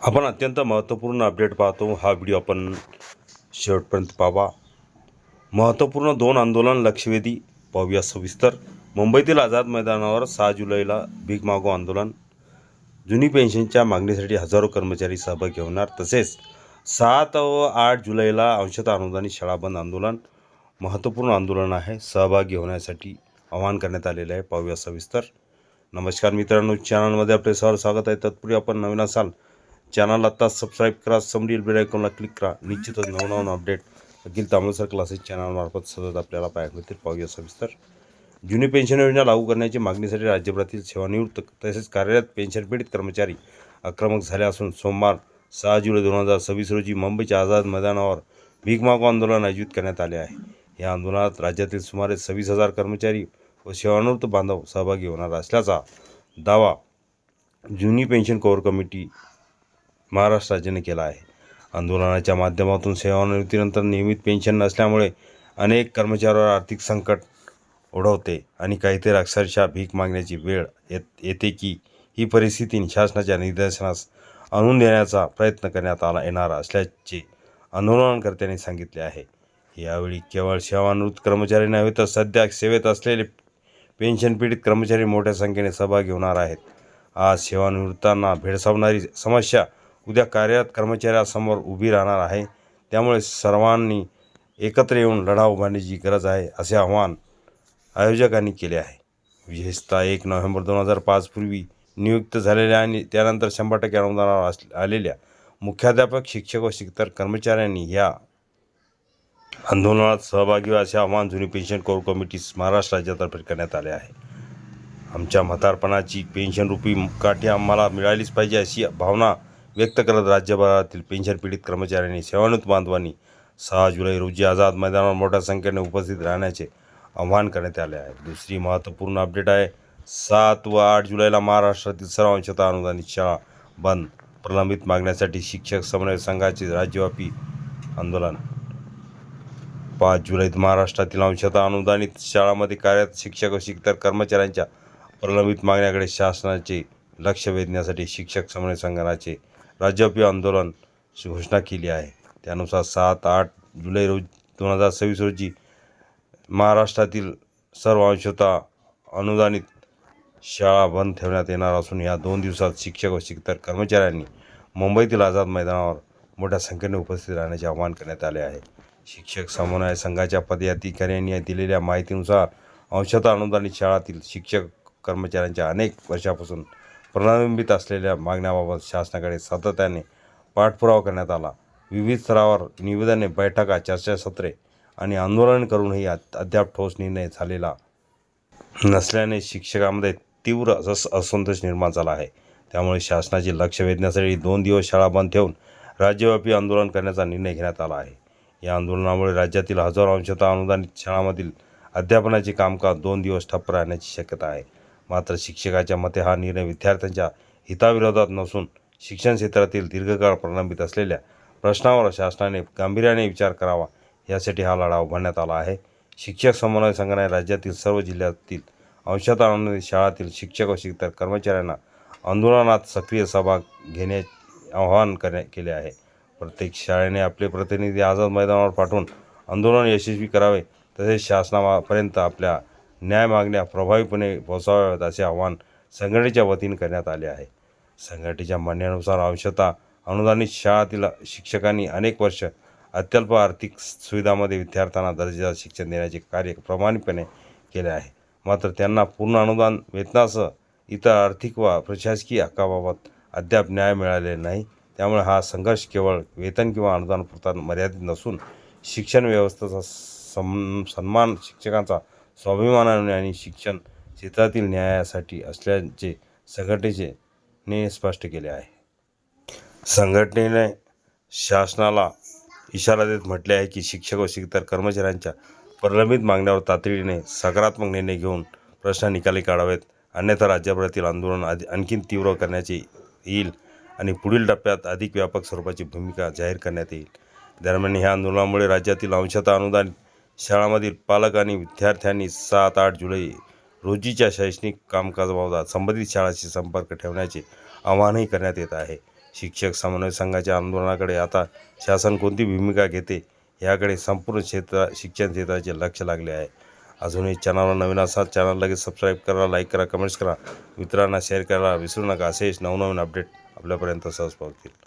आपण अत्यंत महत्त्वपूर्ण अपडेट पाहतो. हा व्हिडिओ आपण शेवटपर्यंत पाहावा. महत्त्वपूर्ण 2 आंदोलन लक्षवेधी पाहूया सविस्तर. मुंबईतील आझाद मैदानावर 6 जुलैला भीक मागो आंदोलन. जुनी पेन्शनच्या मागणीसाठी हजारो कर्मचारी सहभागी होणार. तसेच 7 व 8 जुलैला अंशतः अनुदानित शाळा बंद आंदोलन. महत्त्वपूर्ण आंदोलन आहे. सहभागी होण्यासाठी आवाहन करण्यात आलेले आहे. पाहूया सविस्तर. नमस्कार मित्रांनो, चॅनलमध्ये आपले सहर्ष स्वागत आहे. तत्पूर्वी आपण नवीन असाल चॅनल आता सबस्क्राईब करा, समोरील बेल आयकॉनला क्लिक करा. निश्चितच नवनवीन अपडेट अखिल तांबळसर क्लासेस चॅनलमार्फत सतत आपल्याला पाहायला मिळतील. पाहूया सविस्तर. जुनी पेन्शन योजना लागू करण्याची मागणीसाठी राज्यभरातील सेवानिवृत्त तसेच कार्यरत पेन्शनपीडित कर्मचारी आक्रमक झाले असून सोमवार 6 जुलै 2026 रोजी मुंबईच्या आझाद मैदानावर भीक मागो आंदोलन आयोजित करण्यात आले आहे. या आंदोलनात राज्यातील सुमारे 26,000 कर्मचारी व सेवानिवृत्त बांधव सहभागी होणार असल्याचा दावा जुनी पेन्शन कोर कमिटी महाराष्ट्र राज्याने केला आहे. आंदोलनाच्या माध्यमातून सेवानिवृत्तीनंतर नियमित पेन्शन नसल्यामुळे अनेक कर्मचाऱ्यांवर आर्थिक संकट ओढवते आणि काहीतरी अक्षरशः भीक मागण्याची वेळ येते की ही परिस्थिती शासनाच्या निदर्शनास आणून देण्याचा प्रयत्न करण्यात येणार असल्याचे आंदोलनकर्त्यांनी सांगितले आहे. यावेळी केवळ सेवानिवृत्त कर्मचारी नव्हे तर सध्या सेवेत असलेले पेन्शनपीडित कर्मचारी मोठ्या संख्येने सहभागी होणार आहेत. आज सेवानिवृत्तांना भेडसावणारी समस्या उद्या कार्यरत कर्मचाऱ्यांसमोर उभी राहणार आहे. त्यामुळे सर्वांनी एकत्र येऊन लढा उभारण्याची गरज आहे, असे आवाहन आयोजकांनी केले आहे. विशेषतः 1 नोव्हेंबर 2005 पूर्वी नियुक्त झालेल्या आणि त्यानंतर 100% अनुदानावर आलेल्या मुख्याध्यापक, शिक्षक व शिक्षक कर्मचाऱ्यांनी या आंदोलनात सहभागी व्हा, असे आवाहन जुनी पेन्शन कोर कमिटी महाराष्ट्र राज्यातर्फे करण्यात आले आहे. आमच्या म्हातारपणाची पेन्शनरूपी काठी आम्हाला मिळालीच पाहिजे, अशी भावना व्यक्त करत राज्यभरातील पेन्शनपीडित कर्मचाऱ्यांनी सेवानिवृत्त बांधवांनी 6 जुलै रोजी आझाद मैदानावर मोठ्या संख्येने उपस्थित राहण्याचे आवाहन करण्यात आले आहे. दुसरी महत्त्वपूर्ण अपडेट आहे. 7 व 8 जुलैला महाराष्ट्रातील सर्व अंशतः अनुदानित शाळा बंद. प्रलंबित मागण्यासाठी शिक्षक समन्वय संघाचे राज्यव्यापी आंदोलन. 5 जुलैत महाराष्ट्रातील अंशतः अनुदानित शाळांमध्ये कार्यरत शिक्षक व शिक्षक कर्मचाऱ्यांच्या प्रलंबित मागण्याकडे शासनाचे लक्ष वेधण्यासाठी शिक्षक समन्वय संघाचे राज्यव्यापी आंदोलन घोषणा केली आहे. त्यानुसार 7-8 जुलै 2026 रोजी महाराष्ट्रातील सर्व अंशतः अनुदानित शाळा बंद ठेवण्यात येणार असून या 2 दिवसात शिक्षक व शिक्षक कर्मचाऱ्यांनी मुंबईतील आझाद मैदानावर मोठ्या संख्येने उपस्थित राहण्याचे आवाहन करण्यात आले आहे. शिक्षक समन्वय संघाच्या पदाधिकाऱ्यांनी दिलेल्या माहितीनुसार अंशतः अनुदानित शाळातील शिक्षक कर्मचाऱ्यांच्या अनेक वर्षापासून प्रलंबित असलेल्या मागण्याबाबत शासनाकडे सातत्याने पाठपुरावा करण्यात आला. विविध स्तरावर निवेदने, बैठका, चर्चासत्रे आणि आंदोलन करूनही अद्याप ठोस निर्णय झालेला नसल्याने शिक्षकांमध्ये तीव्र असंतोष निर्माण झाला आहे. त्यामुळे शासनाचे लक्ष वेधण्यासाठी 2 दिवस शाळा बंद ठेवून राज्यव्यापी आंदोलन करण्याचा निर्णय घेण्यात आला आहे. या आंदोलनामुळे राज्यातील हजारो अंशतः अनुदानित शाळांमधील अध्यापनाचे कामकाज 2 दिवस ठप्प राहण्याची शक्यता आहे. मात्र शिक्षकाच्या मते हा निर्णय विद्यार्थ्यांच्या हिताविरोधात नसून शिक्षण क्षेत्रातील दीर्घकाळ प्रलंबित असलेल्या प्रश्नावर शासनाने गांभीर्याने विचार करावा, यासाठी हा लढा उभारण्यात आला आहे. शिक्षक समन्वय संघाने राज्यातील सर्व जिल्ह्यातील अंशतः अनुदानित शाळांतील शिक्षक व शिक्षक कर्मचाऱ्यांना आंदोलनात सक्रिय सहभाग घेण्याचे आवाहन केले आहे. प्रत्येक शाळेने आपले प्रतिनिधी आझाद मैदानावर पाठवून आंदोलन यशस्वी करावे, तसेच शासनापर्यंत आपल्या न्याय मागण्या प्रभावीपणे पोहोचवाव्यात, असे आवाहन संघटनेच्या वतीने करण्यात आले आहे. संघटनेच्या म्हणण्यानुसार अंशतः अनुदानित शाळांतील शिक्षकांनी अनेक वर्ष अत्यल्प आर्थिक सुविधांमध्ये विद्यार्थ्यांना दर्जेदार शिक्षण देण्याचे कार्य प्रामाणिकपणे केले आहे. मात्र त्यांना पूर्ण अनुदान, वेतनासह इतर आर्थिक व प्रशासकीय हक्काबाबत अद्याप न्याय मिळालेला नाही. त्यामुळे हा संघर्ष केवळ वेतन किंवा अनुदानापुरता मर्यादित नसून शिक्षण व्यवस्थेचा सन्मान, शिक्षकांचा स्वाभिमान आणि शिक्षण क्षेत्रातील न्यायासाठी असल्याचे संघटनेने स्पष्ट केले आहे. संघटनेने शासनाला इशारा देत म्हटले आहे की शिक्षक व शिक्षक कर्मचाऱ्यांच्या प्रलंबित मागण्यावर तातडीने सकारात्मक निर्णय घेऊन प्रश्न निकाली काढावेत, अन्यथा राज्यभरातील आंदोलन आणखी तीव्र करण्याचे येईल आणि पुढील टप्प्यात अधिक व्यापक स्वरूपाची भूमिका जाहीर करण्यात येईल. दरम्यान ह्या आंदोलनामुळे राज्यातील अंशतः अनुदानित शाळांमधील पालक आणि विद्यार्थ्यांनी 7-8 जुलै रोजीच्या शैक्षणिक कामकाजाबाबत संबंधित शाळांशी संपर्क ठेवण्याचे आवाहनही करण्यात येत आहे. शिक्षक समन्वय संघाच्या आंदोलनाकडे आता शासन कोणती भूमिका घेते याकडे संपूर्ण शिक्षण क्षेत्राचे लक्ष लागले आहे. अजूनही चॅनलवर नवीन असाल चॅनल लगेच सबस्क्राईब करा, लाईक करा, कमेंट्स करा, मित्रांना शेअर करा विसरू नका. असेच नवनवीन अपडेट आपल्यापर्यंत सहज पोहोचतील.